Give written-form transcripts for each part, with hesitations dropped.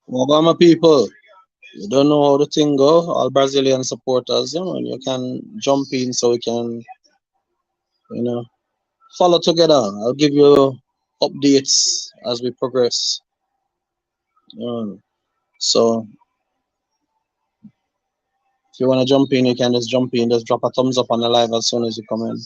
Obama people, you don't know how the thing go. All Brazilian supporters, you can jump in so we can, you know, follow together. I'll give you updates as we progress. Um, so if you want to jump in, you can just jump in. Just drop a thumbs up on the live as soon as you come in.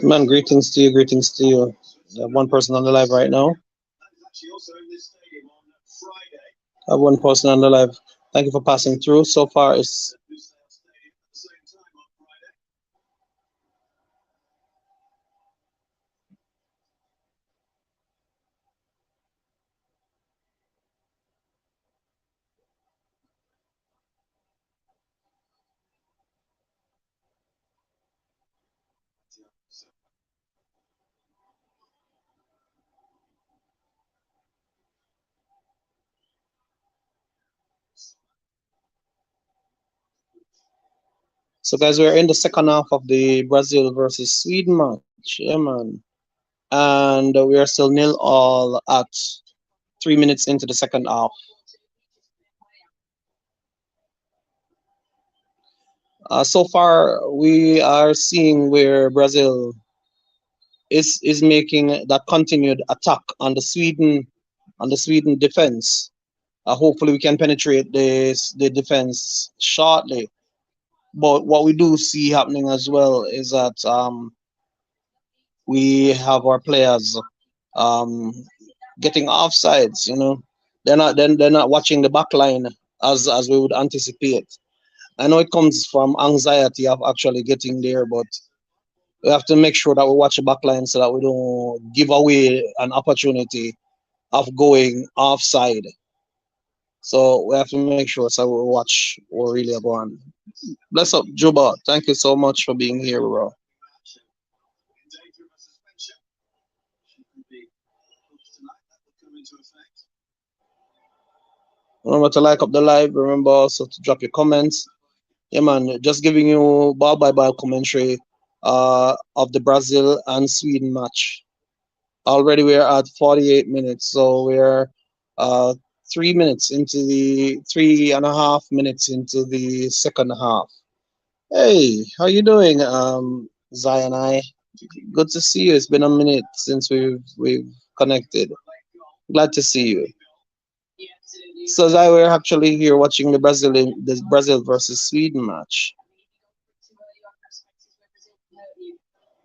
Man, greetings to you. One person on the live right now. I have one person on the live. Thank you for passing through. So far, it's so guys. We're in the second half of the Brazil versus Sweden match. Yeah, man. And we are still nil all at 3 minutes into the second half. So far, we are seeing where Brazil is making that continued attack on the Sweden defense. Hopefully, we can penetrate the defense shortly. But what we do see happening as well is that we have our players um, getting offsides. They're not watching the back line as we would anticipate. I know it comes from anxiety of actually getting there, but we have to make sure that we watch the back line so that we don't give away an opportunity of going offside. So we have to make sure so we watch what really are going. Bless up, Juba. Thank you so much for being here, bro. Remember to like up the live. Remember also to drop your comments. Yeah, man. Just giving you ball by ball commentary of the Brazil and Sweden match. Already we're at 48 minutes, so we're uh 3 minutes into the 3.5 minutes into the second half. Hey, how you doing, Zion? I good to see you. It's been a minute since we've connected. Glad to see you. So Zai, we're actually here watching the Brazil versus Sweden match.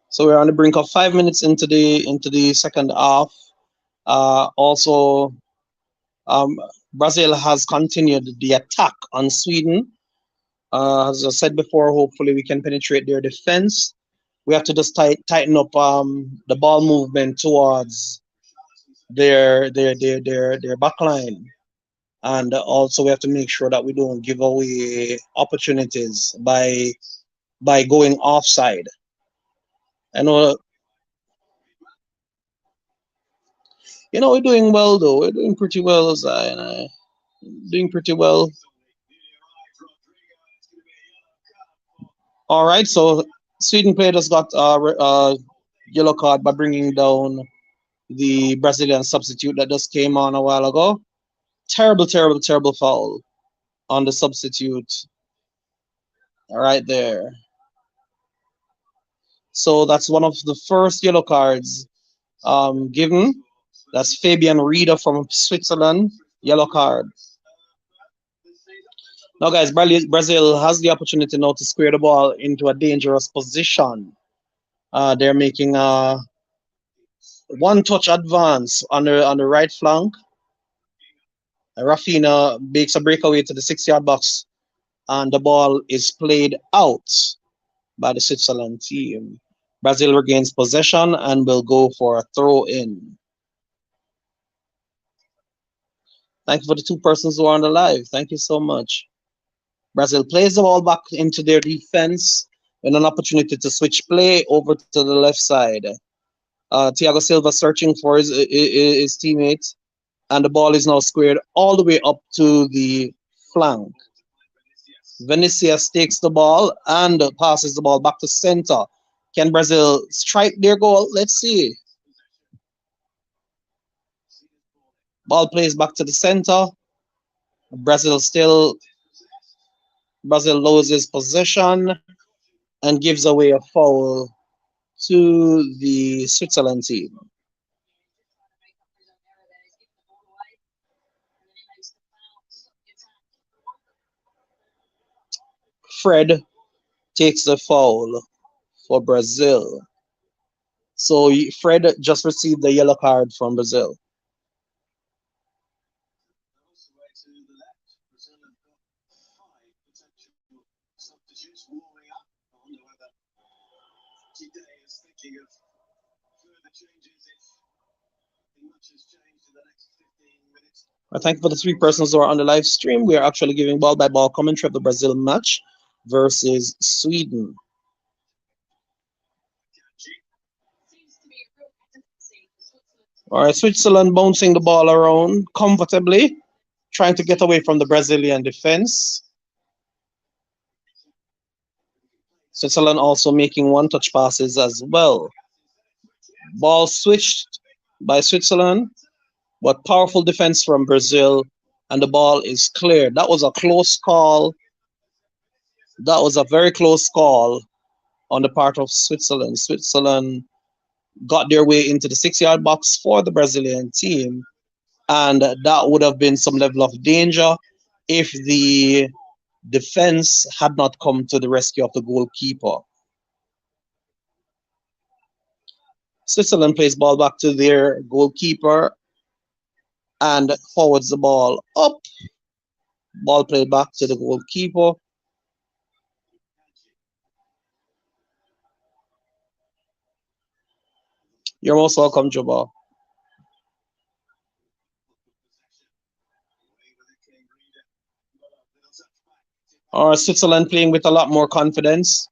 So we're on the brink of 5 minutes into the second half. Also, um, Brazil has continued the attack on Sweden. As I said before, hopefully we can penetrate their defense. We have to just tighten up the ball movement towards their back line. and also we have to make sure that we don't give away opportunities by going offside. I know, we're doing well though. We're doing pretty well, Zion. Doing pretty well. All right, so Sweden player just got yellow card by bringing down the Brazilian substitute that just came on a while ago. Terrible, terrible, terrible foul on the substitute right there. So that's one of the first yellow cards given. That's Fabian Rieder from Switzerland, yellow card. Now, guys, Brazil has the opportunity now to square the ball into a dangerous position. They're making a one-touch advance on the right flank. Rafinha makes a breakaway to the 6 yard box, and the ball is played out by the Switzerland team. Brazil regains possession and will go for a throw in. Thank you for the two persons who are on the live. Thank you so much. Brazil plays the ball back into their defense with an opportunity to switch play over to the left side. Thiago Silva searching for his teammate, and the ball is now squared all the way up to the flank. Vinicius takes the ball and passes the ball back to center. Can Brazil strike their goal? Let's see. Ball plays back to the center. Brazil still Brazil loses possession and gives away a foul to the Switzerland team. Fred takes the foul for Brazil. So Fred just received the yellow card from Brazil. I thank you for the three persons who are on the live stream. We are actually giving ball by ball commentary of the Brazil match versus Sweden. All right, Switzerland bouncing the ball around comfortably, trying to get away from the Brazilian defense. Switzerland also making one touch passes as well. Ball switched by Switzerland, but powerful defense from Brazil, and the ball is cleared. That was a close call. That was a very close call on the part of Switzerland. Switzerland got their way into the 6 yard box for the Brazilian team, and that would have been some level of danger if the defense had not come to the rescue of the goalkeeper. Switzerland plays ball back to their goalkeeper and forwards the ball up. Ball played back to the goalkeeper. You're most welcome, Jabal. Or Switzerland playing with a lot more confidence.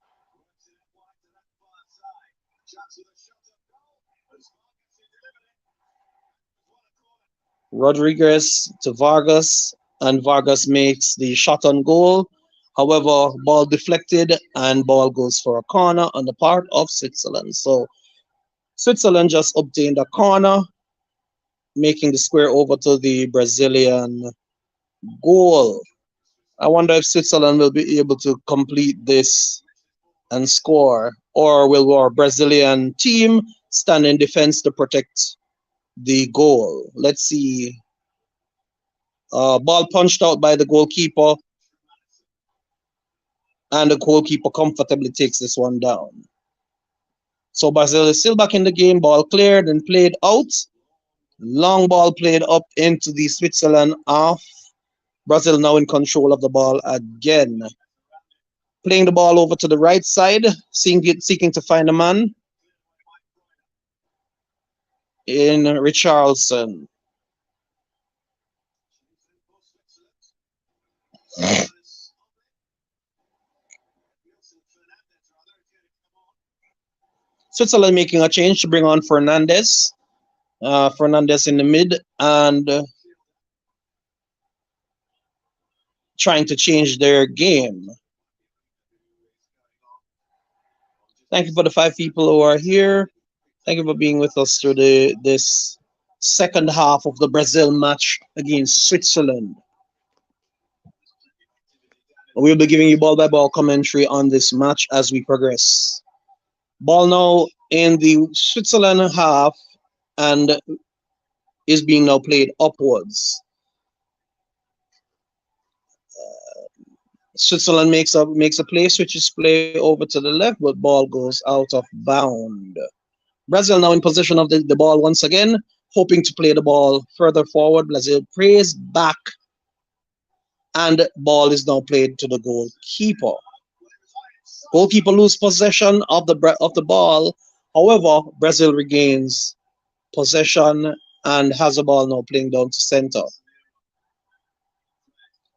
Rodriguez to Vargas, and Vargas makes the shot on goal. However, ball deflected and ball goes for a corner on the part of Switzerland. So Switzerland just obtained a corner, making the square over to the Brazilian goal. I wonder if Switzerland will be able to complete this and score, or will our Brazilian team stand in defense to protect the goal? Let's see. Ball punched out by the goalkeeper, and the goalkeeper comfortably takes this one down. So Brazil is still back in the game. Ball cleared and played out. Long ball played up into the Switzerland half. Brazil now in control of the ball again. Playing the ball over to the right side, seeking to find a man in Richarlison. Switzerland making a change to bring on Fernandez. Fernandez in the mid and trying to change their game. Thank you for the 5 people who are here. Thank you for being with us through this second half of the Brazil match against Switzerland. We'll be giving you ball by ball commentary on this match as we progress. Ball now in the Switzerland half and is being now played upwards. Switzerland makes a play, switches play over to the left, but ball goes out of bound. Brazil now in possession of the ball once again, hoping to play the ball further forward. Brazil plays back, and ball is now played to the goalkeeper. Goalkeeper lose possession of the ball. However, Brazil regains possession and has the ball now playing down to center.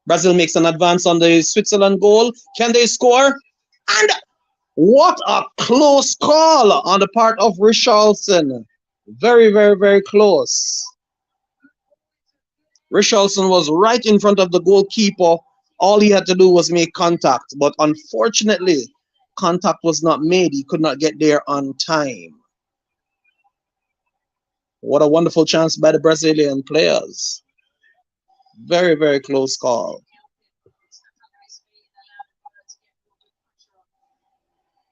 Brazil makes an advance on the Switzerland goal. Can they score? And what a close call on the part of Richarlison. Very, very, very close. Richarlison was right in front of the goalkeeper. All he had to do was make contact. But unfortunately, contact was not made. He could not get there on time. What a wonderful chance by the Brazilian players. Very, very close call.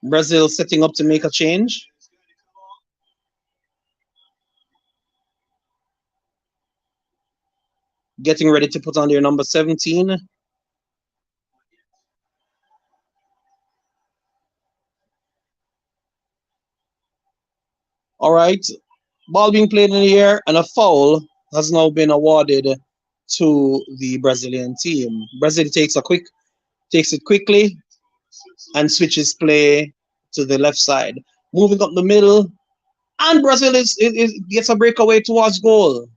Brazil setting up to make a change. Getting ready to put on their number 17. All right. Ball being played in the air, and a foul has now been awarded to the Brazilian team. Brazil takes it quickly and switches play to the left side. Moving up the middle, and Brazil gets a breakaway towards goal.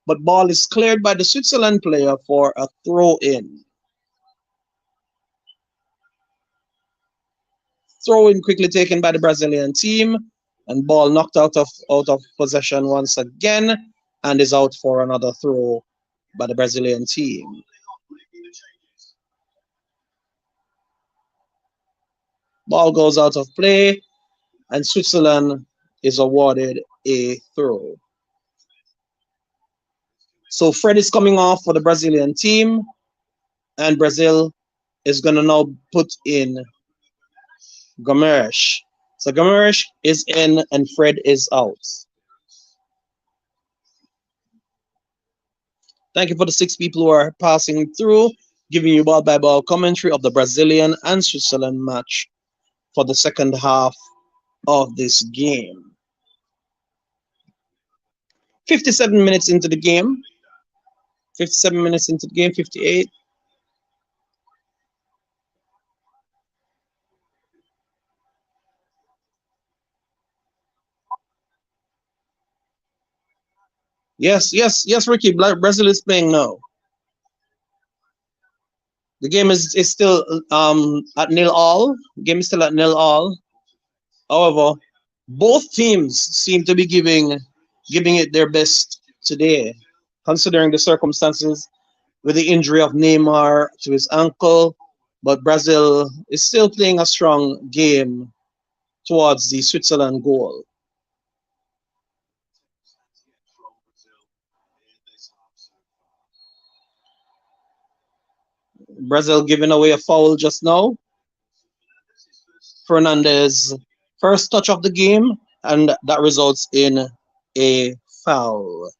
But ball is cleared by the Switzerland player for a throw in. Throw in quickly taken by the Brazilian team, and ball knocked out of possession once again, and is out for another throw by the Brazilian team. Ball goes out of play, and Switzerland is awarded a throw. So Fred is coming off for the Brazilian team, and Brazil is going to now put in Gomes. So Gomes is in, and Fred is out. Thank you for the 6 people who are passing through, giving you ball by ball commentary of the Brazilian and Switzerland match for the second half of this game. 57 minutes into the game. 57 minutes into the game, 58. Yes, Ricky. Brazil is playing now. The game is still at nil all. The game is still at nil all. However, both teams seem to be giving it their best today, considering the circumstances with the injury of Neymar to his ankle. But Brazil is still playing a strong game towards the Switzerland goal. Brazil giving away a foul just now. Fernandez first touch of the game, and that results in a foul.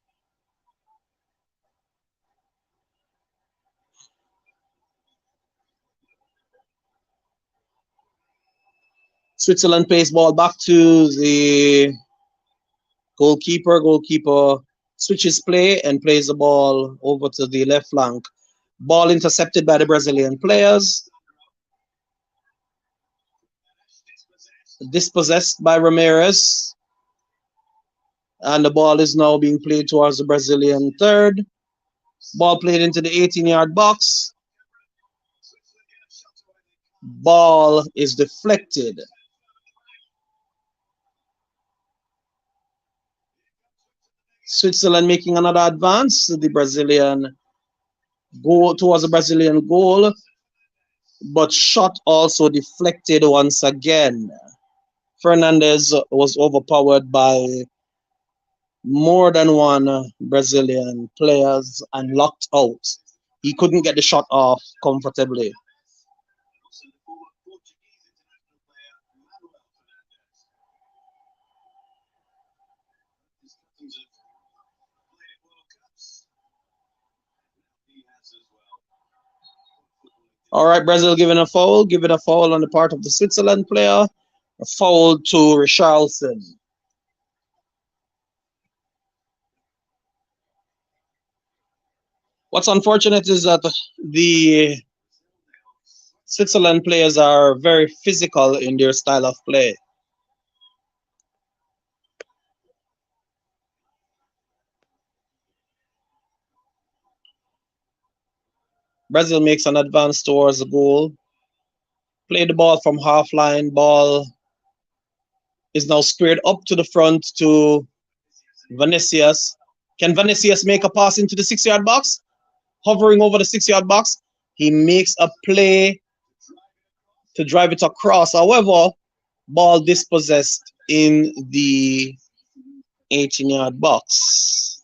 Switzerland plays ball back to the goalkeeper. Goalkeeper switches play and plays the ball over to the left flank. Ball intercepted by the Brazilian players. Dispossessed by Ramirez. And the ball is now being played towards the Brazilian third. Ball played into the 18-yard box. Ball is deflected. Switzerland making another advance. The Brazilian goal towards the Brazilian goal, but shot also deflected once again. Fernandez was overpowered by more than one Brazilian players and locked out. He couldn't get the shot off comfortably. All right, Brazil giving a foul on the part of the Switzerland player, a foul to Richarlison. What's unfortunate is that the Switzerland players are very physical in their style of play. Brazil makes an advance towards the goal. Play the ball from half line. Ball is now squared up to the front to Vinicius. Can Vinicius make a pass into the 6 yard box? Hovering over the 6 yard box. He makes a play to drive it across. However, ball dispossessed in the 18-yard box.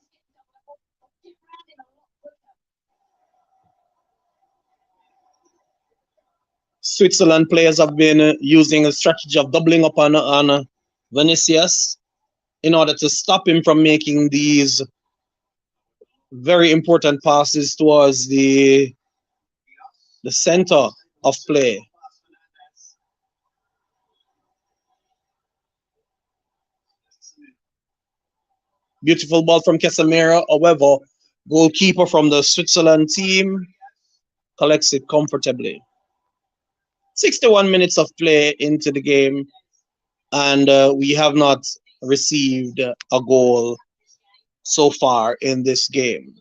Switzerland players have been using a strategy of doubling up on Vinicius in order to stop him from making these very important passes towards the center of play. Beautiful ball from Casemiro. However, goalkeeper from the Switzerland team collects it comfortably. 61 minutes of play into the game, and we have not received a goal so far in this game.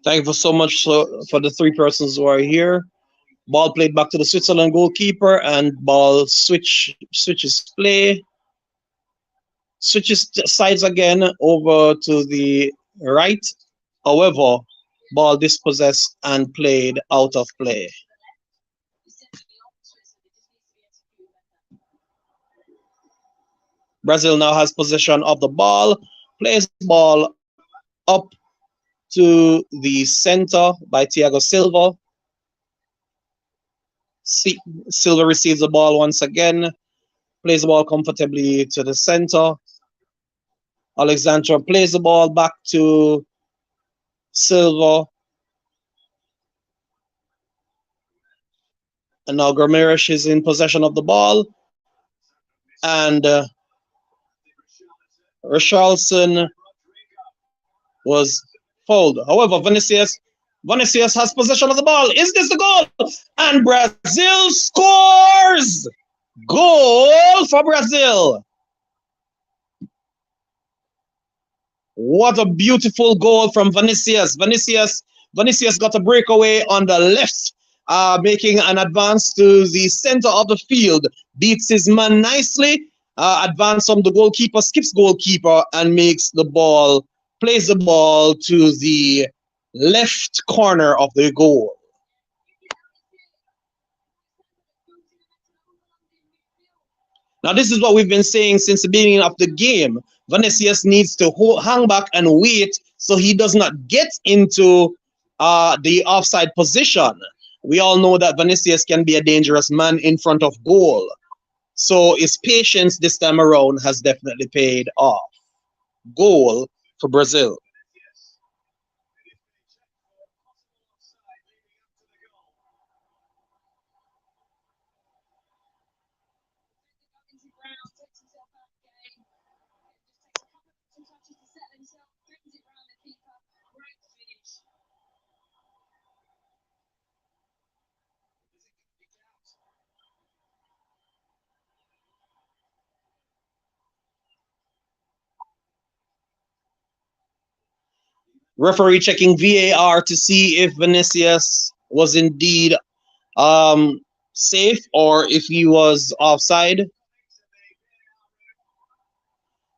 Thank you so much for the three persons who are here. Ball played back to the Switzerland goalkeeper, and ball switches play, switches sides again over to the right. However, ball dispossessed and played out of play. Brazil now has possession of the ball, plays ball up to the center by Thiago Silva. Silva receives the ball once again, plays the ball comfortably to the center. Alexandra plays the ball back to Silva. And now Gramirish is in possession of the ball. And Richarlison was fouled. However, Vinicius has possession of the ball. Is this the goal? And Brazil scores! Goal for Brazil! What a beautiful goal from Vinicius. Vinicius got a breakaway on the left, making an advance to the center of the field. Beats his man nicely. Advance from the goalkeeper, skips goalkeeper, and makes the ball, plays the ball to the left corner of the goal. Now, this is what we've been saying since the beginning of the game. Vinicius needs to hang back and wait so he does not get into the offside position. We all know that Vinicius can be a dangerous man in front of goal. So his patience this time around has definitely paid off. Goal for Brazil. Referee checking VAR to see if Vinicius was indeed um, safe or if he was offside.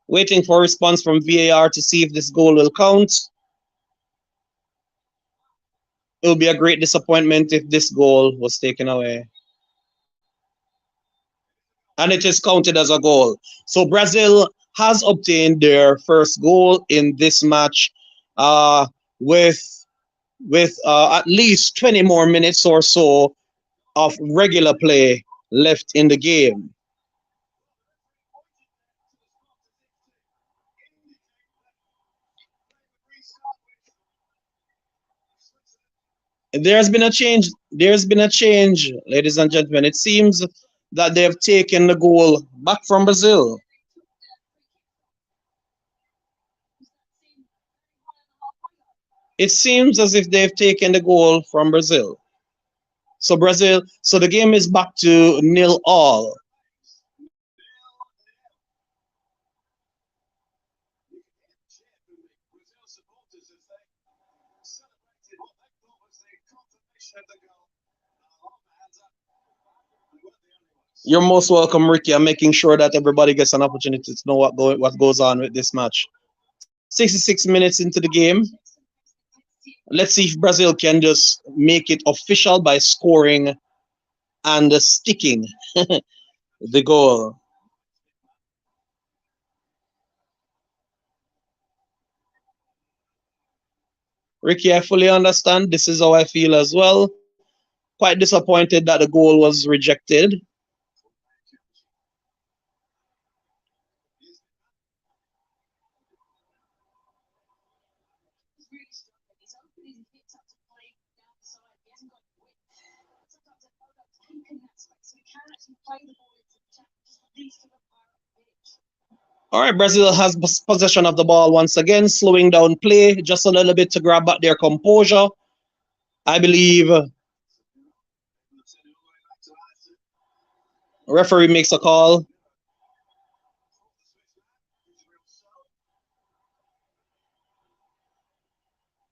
Waiting for a response from VAR to see if this goal will count. It will be a great disappointment if this goal was taken away. And it is counted as a goal. So Brazil has obtained their first goal in this match uh, with at least 20 more minutes or so of regular play left in the game. There's been a change. There's been a change, ladies and gentlemen. It seems that they have taken the goal back from Brazil. It seems as if they've taken the goal from Brazil. So the game is back to nil all. You're most welcome, Ricky. I'm making sure that everybody gets an opportunity to know what goes on with this match. 66 minutes into the game. Let's see if Brazil can just make it official by scoring and sticking the goal. Ricky, I fully understand. This is how I feel as well. Quite disappointed that the goal was rejected. All right, Brazil has possession of the ball once again, slowing down play just a little bit to grab back their composure. I believe referee makes a call.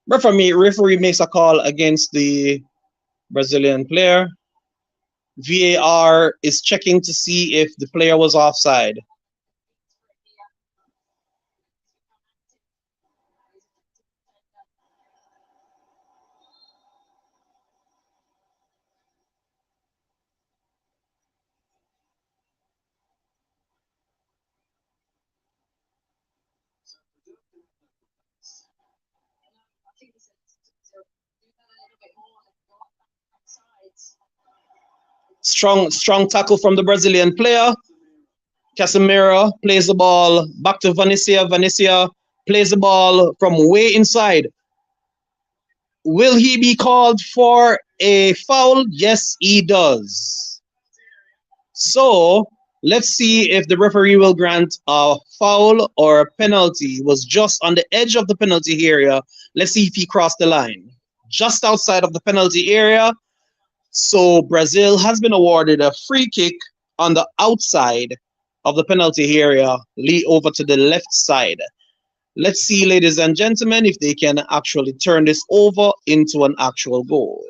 Referee makes a call against the Brazilian player. VAR is checking to see if the player was offside. Strong tackle from the Brazilian player. Casemiro plays the ball back to Vanicia. Vanicia plays the ball from way inside. Will he be called for a foul? Yes, he does. So let's see if the referee will grant a foul or a penalty. He was just on the edge of the penalty area. Let's see if he crossed the line. Just outside of the penalty area. So Brazil has been awarded a free kick on the outside of the penalty area, lead over to the left side. Let's see, ladies and gentlemen, if they can actually turn this over into an actual goal.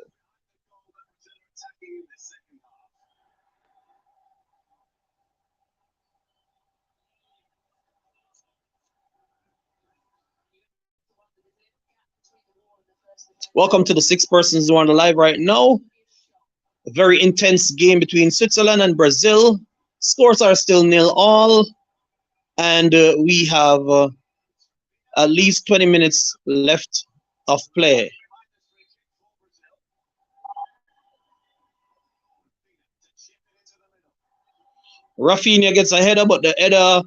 Welcome to the six persons who are on the live right now. A very intense game between Switzerland and Brazil. Scores are still nil all, and we have at least 20 minutes left of play. Rafinha gets a header, but the header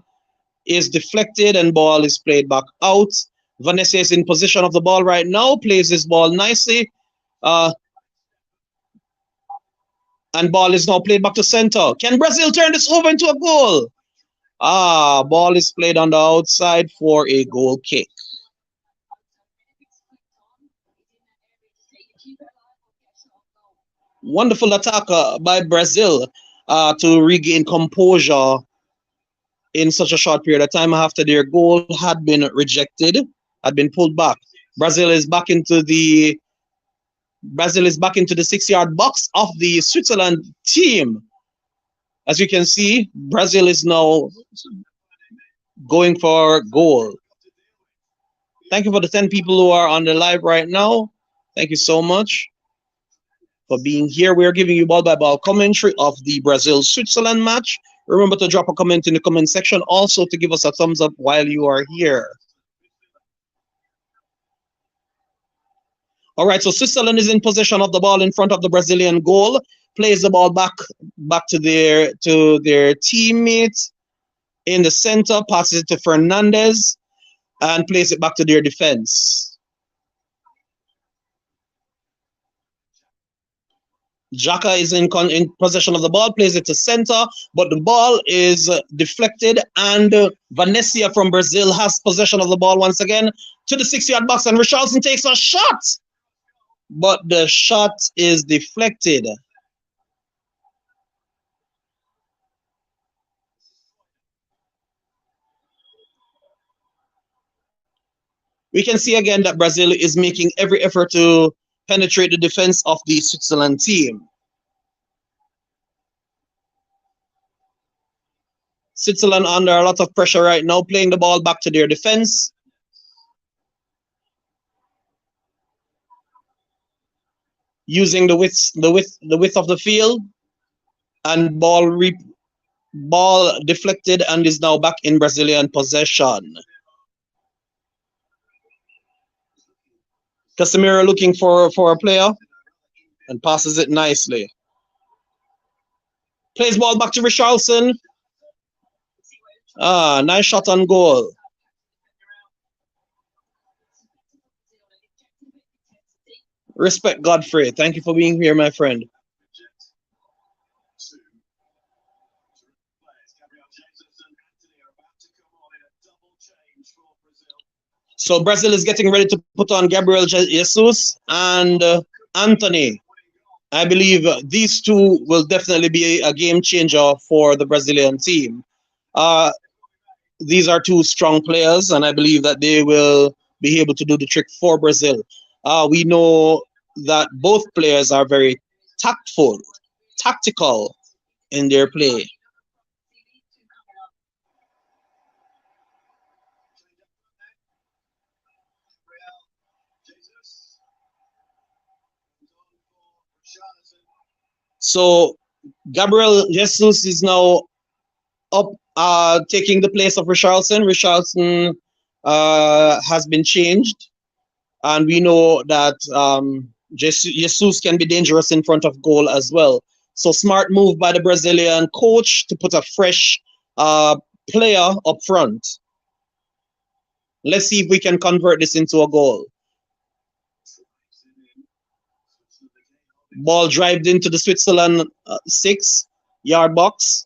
is deflected and ball is played back out. Vanessa is in possession of the ball right now, plays this ball nicely. Uh, and ball is now played back to center. Can Brazil turn this over into a goal? Ball is played on the outside for a goal kick. Wonderful attack by Brazil to regain composure in such a short period of time after their goal had been rejected, had been pulled back. Brazil is back into the 6-yard box of the Switzerland team. As you can see, Brazil is now going for goal. Thank you for the 10 people who are on the live right now. Thank you so much for being here. We are giving you ball by ball commentary of the Brazil Switzerland match. Remember to drop a comment in the comment section, also to give us a thumbs up while you are here. All right, so Switzerland is in possession of the ball in front of the Brazilian goal. Plays the ball back to their teammate in the center. Passes it to Fernandez and plays it back to their defense. Xhaka is in possession of the ball, plays it to center, but the ball is deflected, and Vanessa from Brazil has possession of the ball once again to the 6-yard box, and Richarlison takes a shot, but the shot is deflected. We can see again that Brazil is making every effort to penetrate the defense of the Switzerland team. Switzerland under a lot of pressure right now, playing the ball back to their defense. Using the width of the field, and ball deflected and is now back in Brazilian possession. Casemiro looking for a player and passes it nicely. Plays ball back to Richarlison. Nice shot on goal. Respect Godfrey. Thank you for being here, my friend. So Brazil is getting ready to put on Gabriel Jesus and Anthony. I believe these two will definitely be a game changer for the Brazilian team. These are two strong players, and I believe that they will be able to do the trick for Brazil. We know that both players are very tactical in their play. So Gabriel Jesus is now up, taking the place of Richarlison. Richarlison has been changed, and we know that Jesus can be dangerous in front of goal as well. So smart move by the Brazilian coach to put a fresh player up front. Let's see if we can convert this into a goal. Ball drived into the Switzerland 6-yard box.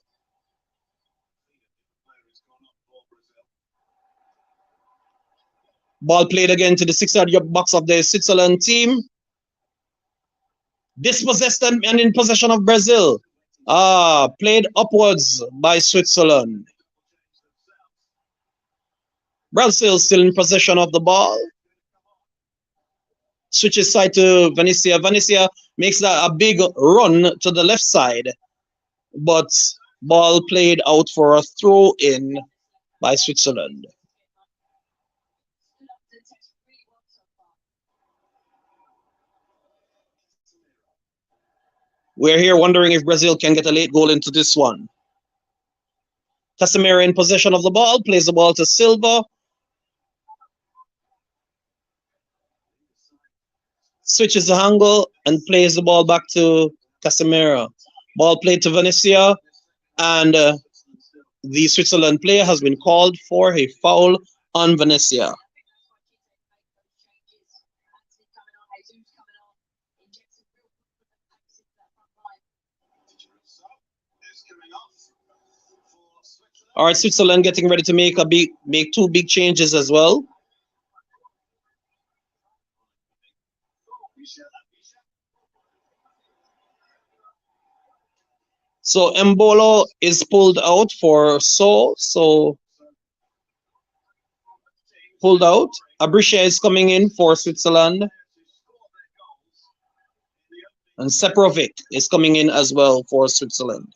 Ball played again to the 6-yard box of the Switzerland team. Dispossessed and in possession of Brazil. Played upwards by Switzerland. Brazil still in possession of the ball. Switches side to Vanessa. Vanessa makes a big run to the left side, but ball played out for a throw in by Switzerland. We're here wondering if Brazil can get a late goal into this one. Casemiro in possession of the ball, plays the ball to Silva. Switches the angle and plays the ball back to Casemiro. Ball played to Vanessa, and the Switzerland player has been called for a foul on Vanessa. All right, Switzerland getting ready to make two big changes as well. So Mbolo is pulled out for so pulled out. Abrisha is coming in for Switzerland. And Seprovic is coming in as well for Switzerland.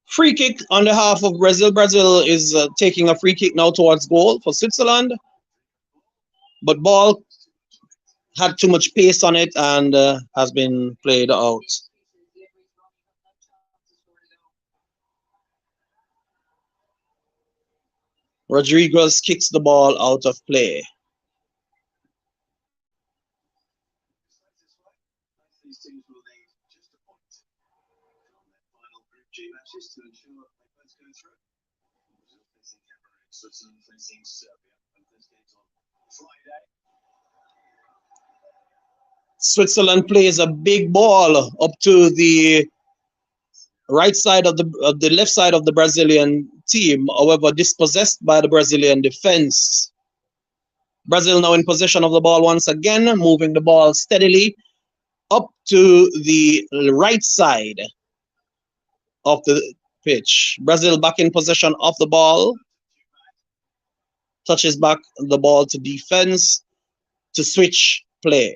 Free kick on the half of Brazil. Brazil is taking a free kick now towards goal for Switzerland. But ball had too much pace on it and has been played out. Rodriguez kicks the ball out of play. Switzerland plays a big ball up to the right side of the left side of the Brazilian team. However, dispossessed by the Brazilian defense. Brazil now in possession of the ball once again, moving the ball steadily up to the right side of the pitch. Brazil back in possession of the ball. Touches back the ball to defense to switch play.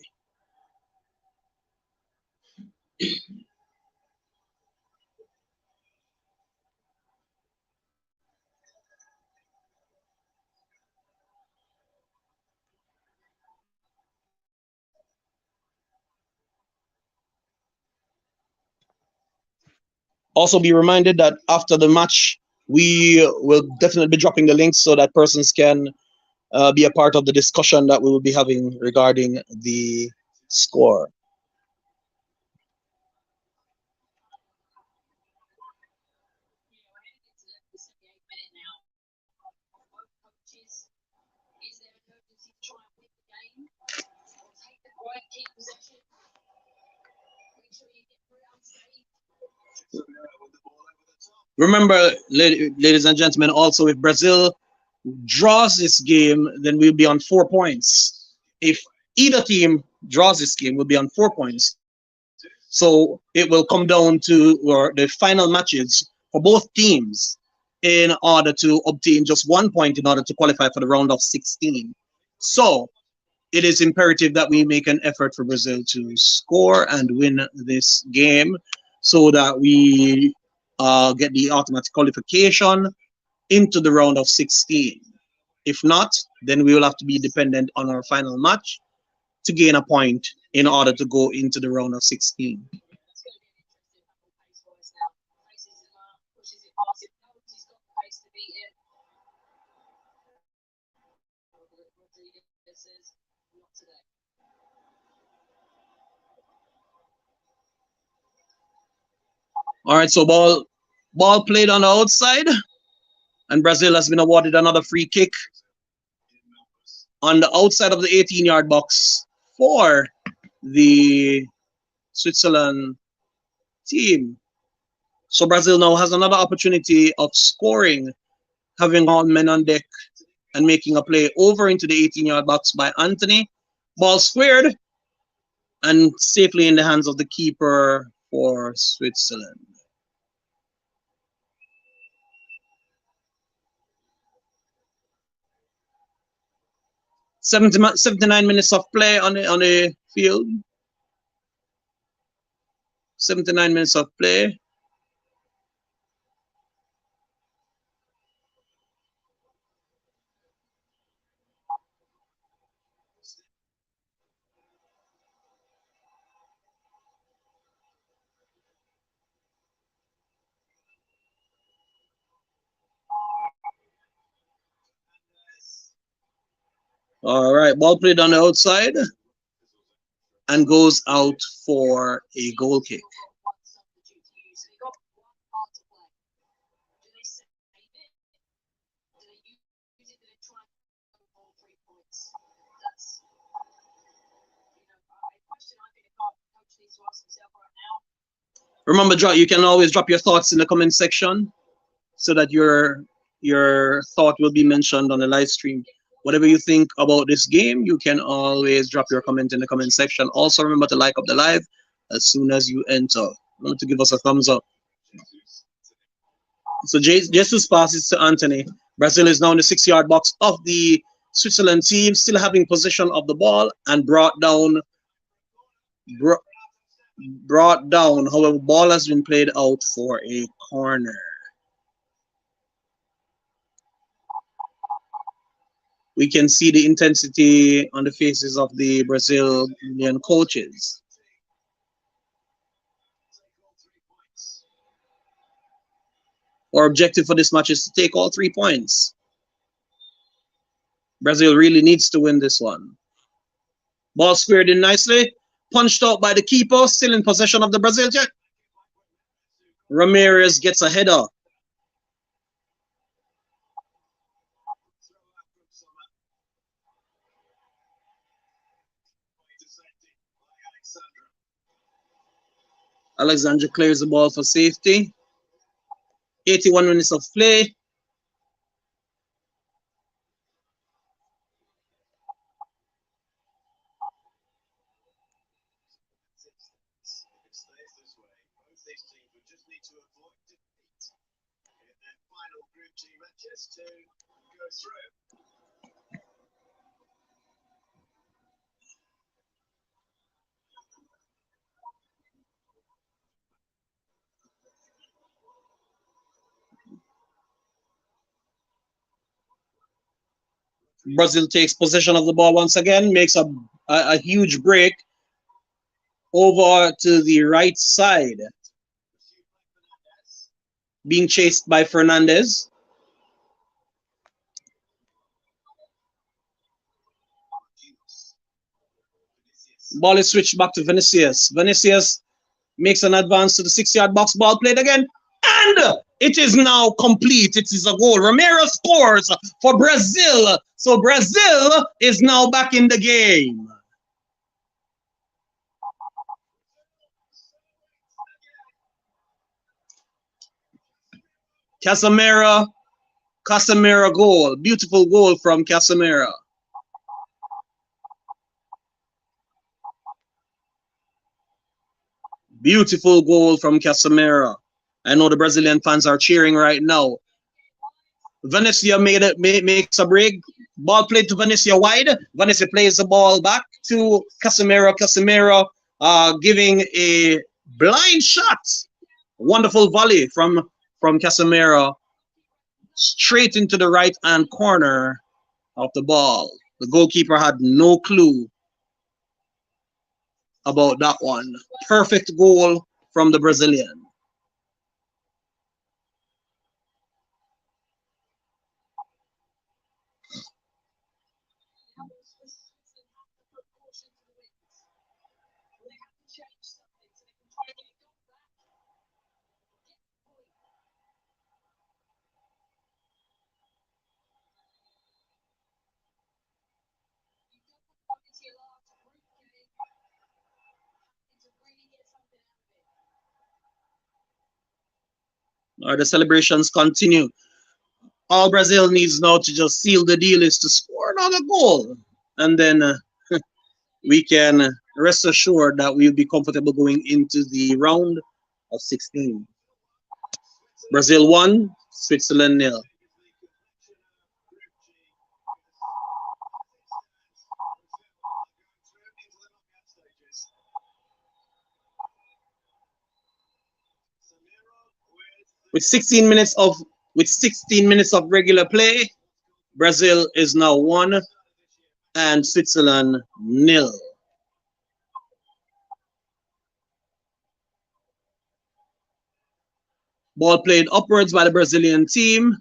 Also be reminded that after the match, we will definitely be dropping the links so that persons can be a part of the discussion that we will be having regarding the score. Remember, ladies and gentlemen, also if Brazil draws this game, then we'll be on 4 points. If either team draws this game, we'll be on 4 points. So it will come down to the final matches for both teams in order to obtain just 1 point in order to qualify for the round of 16. So it is imperative that we make an effort for Brazil to score and win this game so that we get the automatic qualification into the round of 16. If not, then we will have to be dependent on our final match to gain a point in order to go into the round of 16. All right, so ball played on the outside, and Brazil has been awarded another free kick on the outside of the 18-yard box for the Switzerland team. So Brazil now has another opportunity of scoring, having all men on deck and making a play over into the 18-yard box by Anthony. Ball squared and safely in the hands of the keeper for Switzerland. – 79 minutes of play on the field. 79 minutes of play. All right, ball played on the outside and goes out for a goal kick. Remember, you can always drop your thoughts in the comment section so that your thought will be mentioned on the live stream. Whatever you think about this game, you can always drop your comment in the comment section. Also, remember to like up the live as soon as you enter. Remember to give us a thumbs up. So Jesus passes to Anthony. Brazil is now in the 6-yard box of the Switzerland team, still having possession of the ball and br- brought down. However, ball has been played out for a corner. We can see the intensity on the faces of the Brazilian coaches. Our objective for this match is to take all 3 points. Brazil really needs to win this one. Ball squared in nicely, punched out by the keeper, still in possession of the Brazil Chec. Ramirez gets a header. Alexandra clears the ball for safety. 81 minutes of play. Brazil takes possession of the ball once again, makes a huge break over to the right side. Being chased by Fernandez. Ball is switched back to Vinicius. Vinicius makes an advance to the 6-yard box. Ball played again. And it is now complete. It is a goal. Ramirez scores for Brazil. So Brazil is now back in the game. Casemiro goal. Beautiful goal from Casemiro. Beautiful goal from Casemiro. I know the Brazilian fans are cheering right now. Venezia makes a break. Ball played to Venezia wide. Venezia plays the ball back to Casemiro. Casemiro giving a blind shot. Wonderful volley from Casemiro straight into the right-hand corner of the ball. The goalkeeper had no clue about that one. Perfect goal from the Brazilian. The celebrations continue. All Brazil needs now to just seal the deal is to score another goal. And then we can rest assured that we'll be comfortable going into the round of 16. Brazil 1, Switzerland 0. With 16 minutes of regular play, Brazil is now 1 and Switzerland 0. Ball played upwards by the Brazilian team.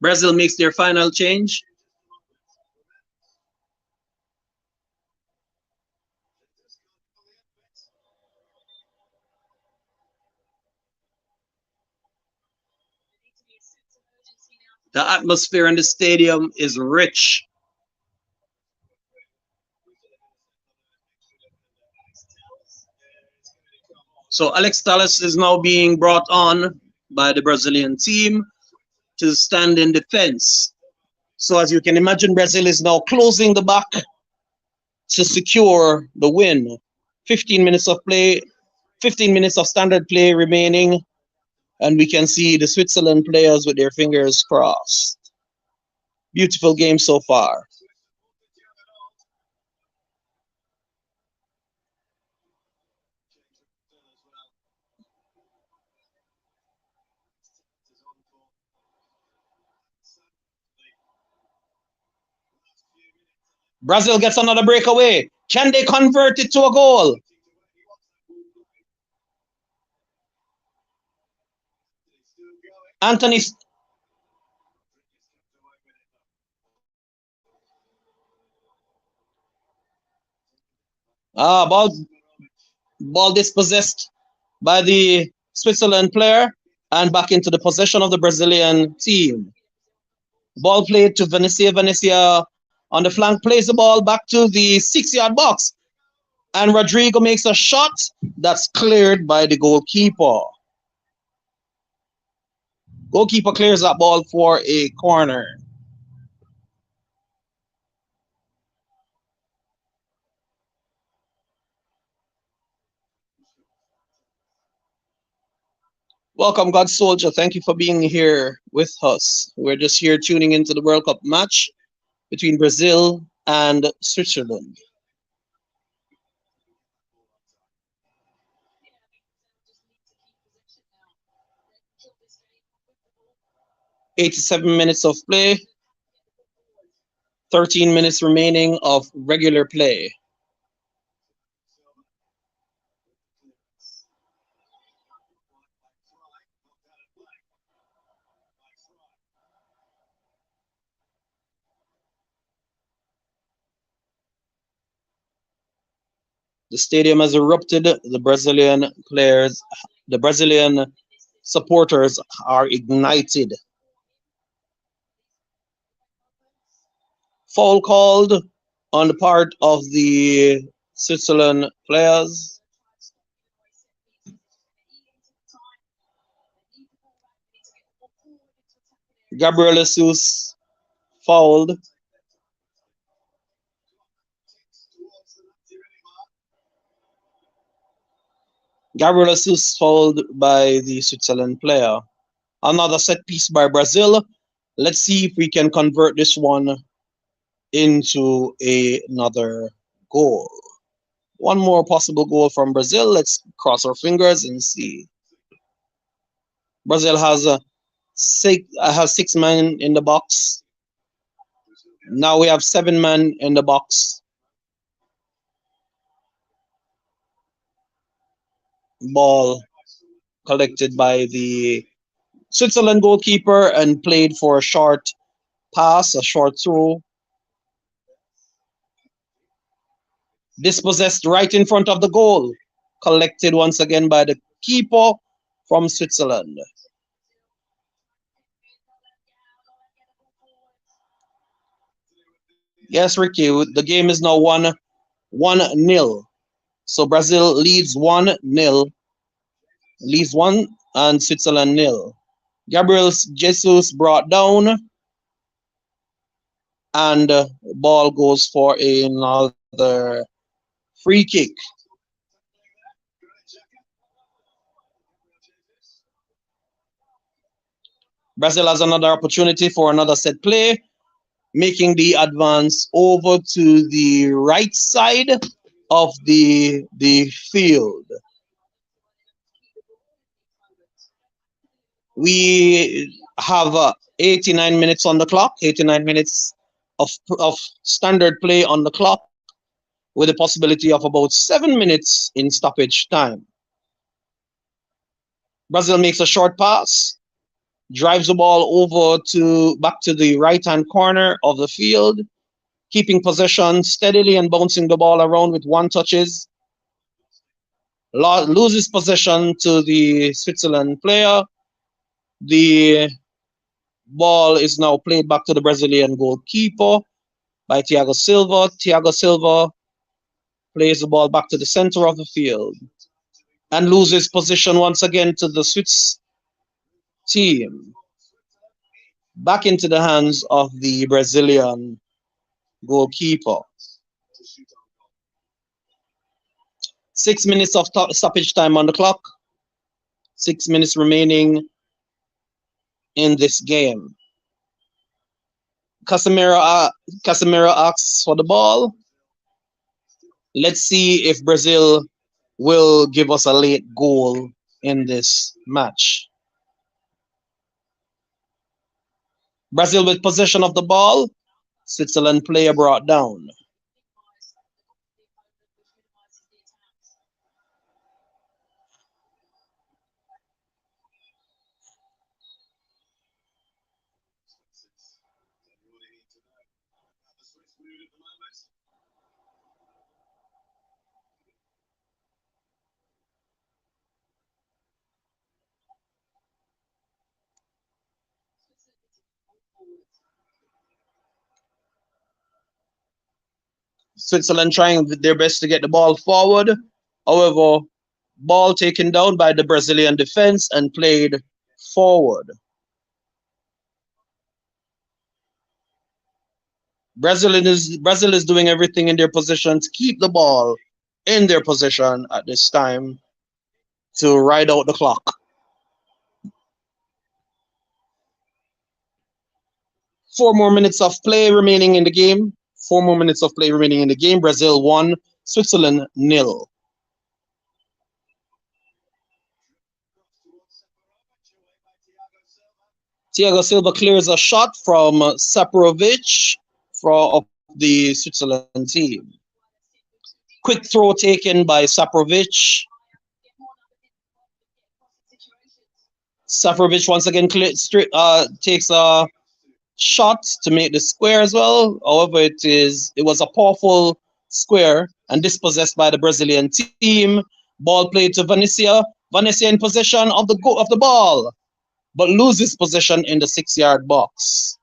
Brazil makes their final change. The atmosphere in the stadium is rich. So Alex Telles is now being brought on by the Brazilian team to stand in defense. So as you can imagine, Brazil is now closing the back to secure the win. 15 minutes of play, 15 minutes of standard play remaining, and we can see the Switzerland players with their fingers crossed. Beautiful game so far. Brazil gets another breakaway. Can they convert it to a goal? Anthony. Ball, ball dispossessed by the Switzerland player and back into the possession of the Brazilian team. Ball played to Venecia. Venecia on the flank plays the ball back to the 6-yard box. And Rodrigo makes a shot that's cleared by the goalkeeper. Goalkeeper clears that ball for a corner. Welcome, God Soldier. Thank you for being here with us. We're just here tuning into the World Cup match between Brazil and Switzerland. 87 minutes of play, 13 minutes remaining of regular play. The stadium has erupted. The Brazilian supporters are ignited. Foul called on the part of the Switzerland players. Gabriel Jesus fouled. Gabriel Jesus fouled by the Switzerland player. Another set piece by Brazil. Let's see if we can convert this one into another goal. One more possible goal from Brazil. Let's cross our fingers and see. Brazil has 6 men in the box. Now we have 7 men in the box. Ball collected by the Switzerland goalkeeper and played for a short pass, a short throw. Dispossessed right in front of the goal. Collected once again by the keeper from Switzerland. Yes, Ricky, the game is now 1-0. So Brazil leads 1-0, leads 1 and Switzerland nil. Gabriel Jesus brought down and ball goes for another free kick. Brazil has another opportunity for another set play, making the advance over to the right side of the field. We have 89 minutes on the clock, 89 minutes of standard play on the clock, with a possibility of about 7 minutes in stoppage time. Brazil makes a short pass, drives the ball over to back to the right hand corner of the field, keeping possession steadily and bouncing the ball around with one touches. Loses possession to the Switzerland player. The Ball is now played back to the Brazilian goalkeeper by Thiago Silva. Thiago Silva plays the ball back to the center of the field and loses position once again to the Swiss team. Back into the hands of the Brazilian goalkeeper. 6 minutes of stoppage time on the clock. 6 minutes remaining in this game. Casemiro asks for the ball. Let's see if Brazil will give us a late goal in this match. Brazil with possession of the ball. Switzerland player brought down. Switzerland trying their best to get the ball forward. However, ball taken down by the Brazilian defense and played forward. Brazil is doing everything in their position to keep the ball in their position at this time to ride out the clock. 4 more minutes of play remaining in the game. 4 more minutes of play remaining in the game. Brazil 1, Switzerland 0. Thiago Silva clears a shot from Saprovic of the Switzerland team. Quick throw taken by Saprovic. Saprovic once again takes a shot to make the square as well. However, it was a powerful square and dispossessed by the Brazilian team. Ball played to Vanessa. Vanessa in possession of the ball, but loses possession in the 6-yard box.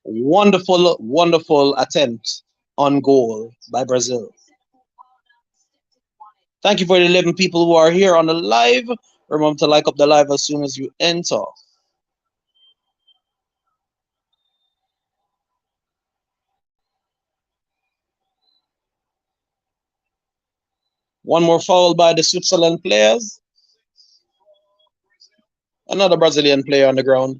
Wonderful, wonderful attempt on goal by Brazil. Thank you for the 11 people who are here on the live. Remember to like up the live as soon as you enter. One more foul by the Switzerland players. Another Brazilian player on the ground.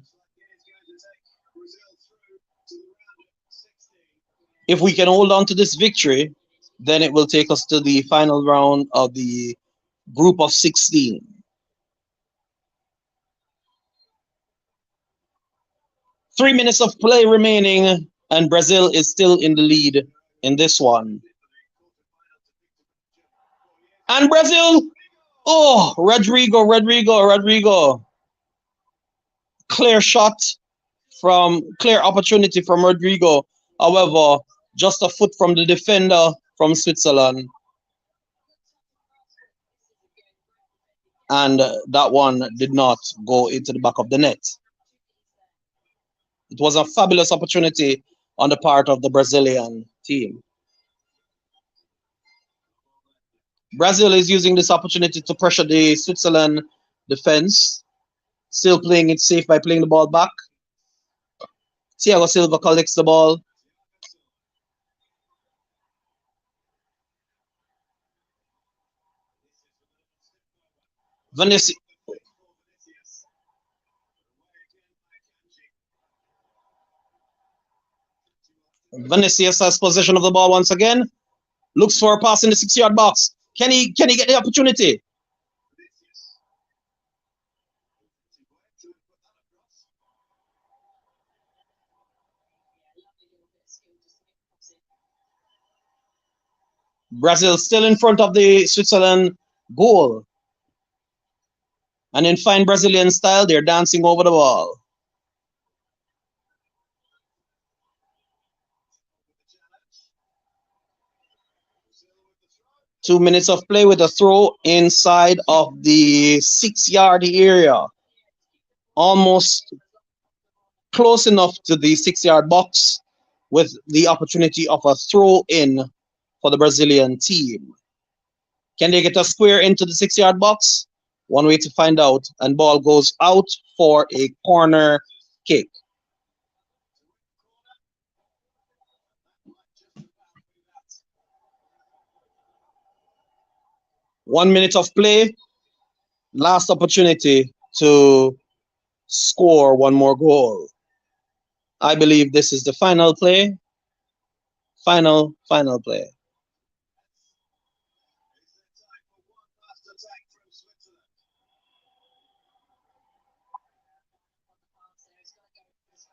If we can hold on to this victory, then it will take us to the final round of the group of 16. Three minutes of play remaining, and Brazil is still in the lead in this one. And Brazil, oh, Rodrigo. Clear opportunity from Rodrigo. However, just a foot from the defender from Switzerland. And that one did not go into the back of the net. It was a fabulous opportunity on the part of the Brazilian team. Brazil is using this opportunity to pressure the Switzerland defense. Still playing it safe by playing the ball back. Thiago Silva collects the ball. Vinicius has possession of the ball once again. Looks for a pass in the 6-yard box. Can he get the opportunity? Brazil still in front of the Switzerland goal. And in fine Brazilian style, they're dancing over the ball. Two minutes of play with a throw inside of the 6-yard area. Almost close enough to the 6 yard box with the opportunity of a throw in for the Brazilian team. Can they get a square into the 6 yard box? One way to find out, and ball goes out for a corner kick. One minute of play, last opportunity to score one more goal. I believe this is the final play. Final play.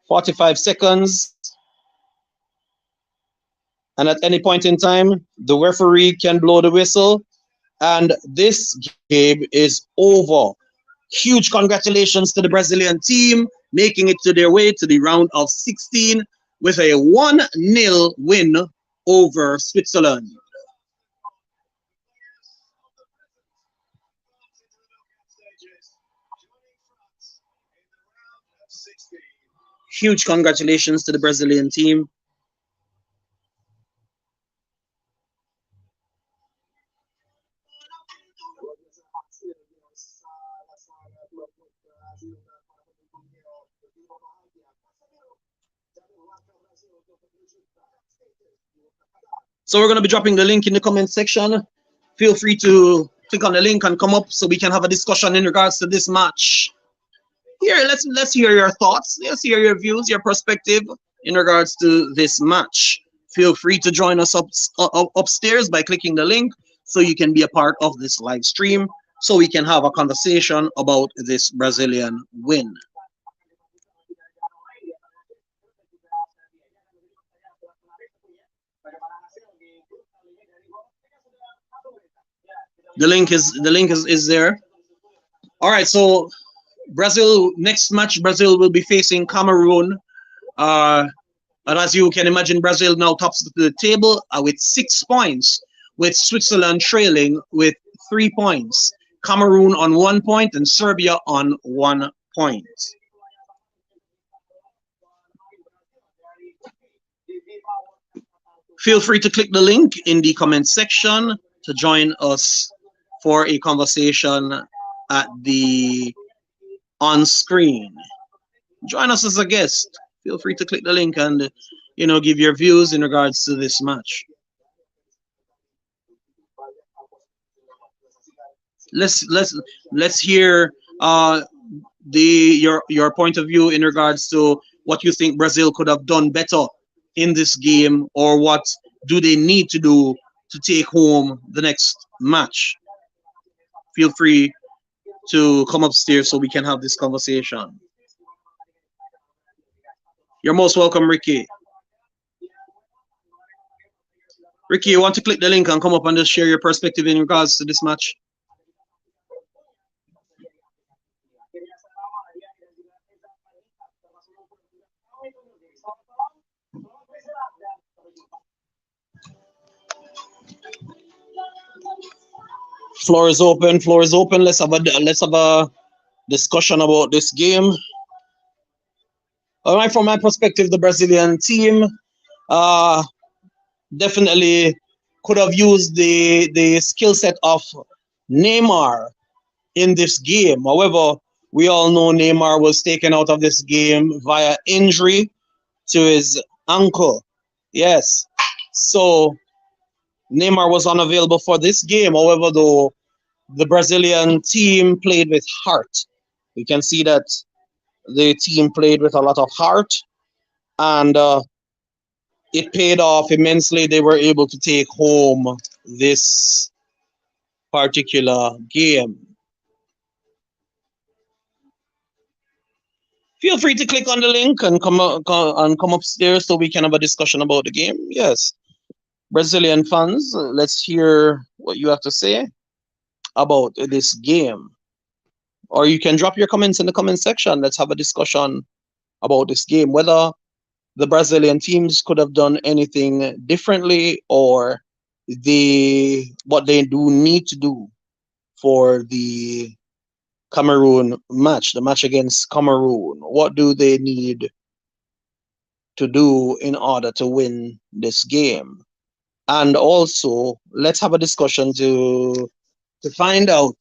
45 seconds. And at any point in time, the referee can blow the whistle. And this game is over. Huge congratulations to the Brazilian team, making it to their way to the round of 16 with a 1-0 win over Switzerland. Huge congratulations to the Brazilian team. So we're going to be dropping the link in the comment section. Feel free to click on the link and come up so we can have a discussion in regards to this match. Here, let's hear your thoughts. Let's hear your views, your perspective in regards to this match. Feel free to join us upstairs by clicking the link so you can be a part of this live stream so we can have a conversation about this Brazilian win. The link is there. All right, so Brazil next match, Brazil will be facing Cameroon. And as you can imagine, Brazil now tops the table with 6 points, with Switzerland trailing with 3 points, Cameroon on 1 point, and Serbia on 1 point. Feel free to click the link in the comment section to join us for a conversation at the on screen. Join us as a guest. Feel free to click the link and give your views in regards to this match. Let's hear your point of view in regards to what you think Brazil could have done better in this game, or what do they need to do to take home the next match. Feel free to come upstairs so we can have this conversation. You're most welcome, Ricky. Ricky, you want to click the link and come up and just share your perspective in regards to this match? Floor is open. Floor is open. Let's have a discussion about this game. All right, from my perspective, the Brazilian team definitely could have used the skill set of Neymar in this game. However, we all know Neymar was taken out of this game via injury to his ankle. Yes. So Neymar was unavailable for this game. However, though, the Brazilian team played with heart. We can see that the team played with a lot of heart, and it paid off immensely. They were able to take home this particular game. Feel free to click on the link and come upstairs so we can have a discussion about the game. Yes, Brazilian fans, let's hear what you have to say about this game. Or you can drop your comments in the comment section. Let's have a discussion about this game, whether the Brazilian teams could have done anything differently, or what they do need to do for the Cameroon match, the match against Cameroon. What do they need to do in order to win this game. And also, let's have a discussion to find out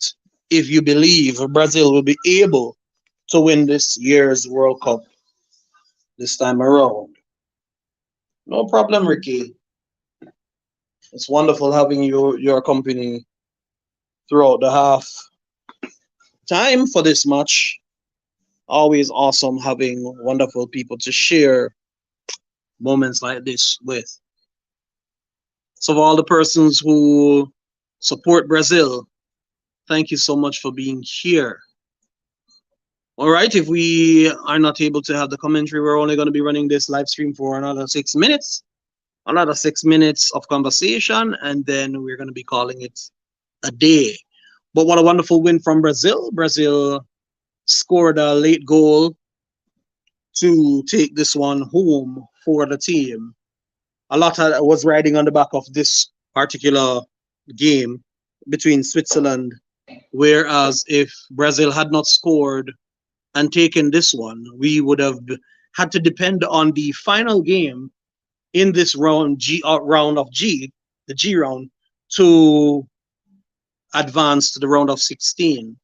if you believe Brazil will be able to win this year's World Cup this time around. No problem, Ricky. It's wonderful having your company throughout the half time for this match. Always awesome having wonderful people to share moments like this with. So, for all the persons who support Brazil, thank you so much for being here. All right, if we are not able to have the commentary, we're only going to be running this live stream for another 6 minutes. Another 6 minutes of conversation, and then we're going to be calling it a day. But what a wonderful win from Brazil. Brazil scored a late goal to take this one home for the team. A lot was riding on the back of this particular game between Switzerland, whereas if Brazil had not scored and taken this one, we would have had to depend on the final game in this round of G, the G round, to advance to the round of 16.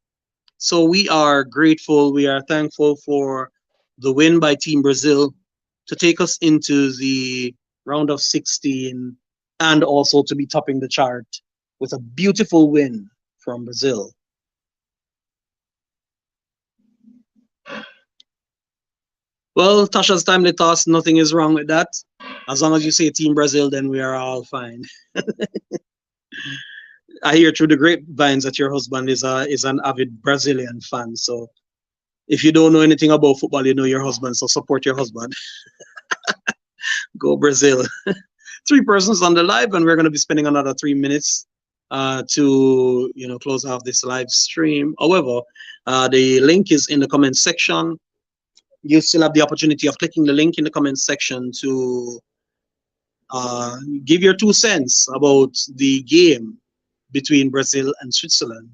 So we are grateful, we are thankful for the win by Team Brazil to take us into the round of 16 and also to be topping the chart with a beautiful win from Brazil. Well, Tasha's timely toss, nothing is wrong with that. As long as you say Team Brazil, then we are all fine. I hear through the grapevines that your husband is an avid Brazilian fan. So if you don't know anything about football, you know your husband. So support your husband. Go Brazil. 3 persons on the live, and we're going to be spending another 3 minutes to close off this live stream. However, the link is in the comment section. You still have the opportunity of clicking the link in the comment section to give your 2 cents about the game between Brazil and Switzerland.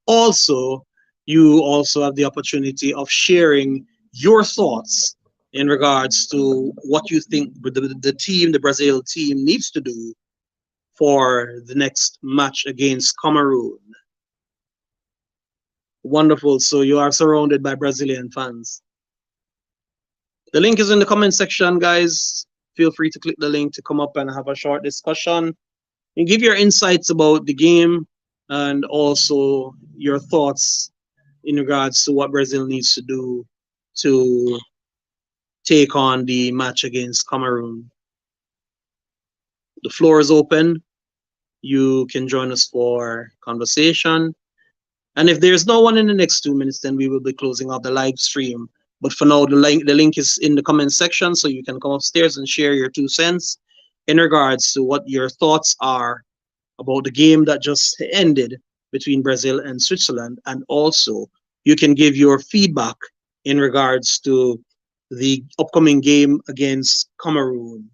Also, you also have the opportunity of sharing your thoughts in regards to what you think the team, the Brazil team, needs to do for the next match against Cameroon. Wonderful. So you are surrounded by Brazilian fans. The link is in the comment section, guys. Feel free to click the link to come up and have a short discussion and give your insights about the game and also your thoughts in regards to what Brazil needs to do to take on the match against Cameroon. The floor is open. You can join us for conversation. And if there's no one in the next 2 minutes, then we will be closing out the live stream. But for now, the link is in the comment section, so you can come upstairs and share your 2 cents in regards to what your thoughts are about the game that just ended between Brazil and Switzerland. And also, you can give your feedback in regards to the upcoming game against Cameroon.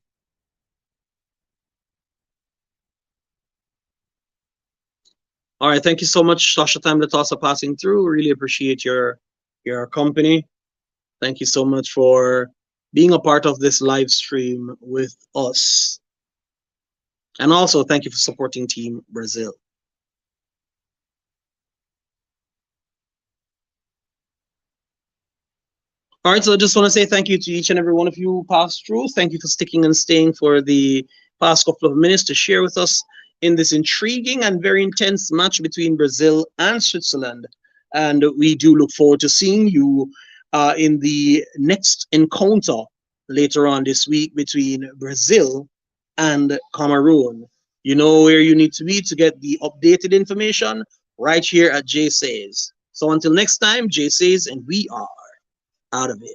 All right, thank you so much, Sasha Time Latasa, passing through. Really appreciate your company. Thank you so much for being a part of this live stream with us. And also, thank you for supporting Team Brazil. All right, so I just want to say thank you to each and every one of you who passed through. Thank you for sticking and staying for the past couple of minutes to share with us in this intriguing and very intense match between Brazil and Switzerland. And we do look forward to seeing you in the next encounter later on this week between Brazil and Cameroon. You know where you need to be to get the updated information right here at Jay Says. So until next time, Jay Says, and we are out of here.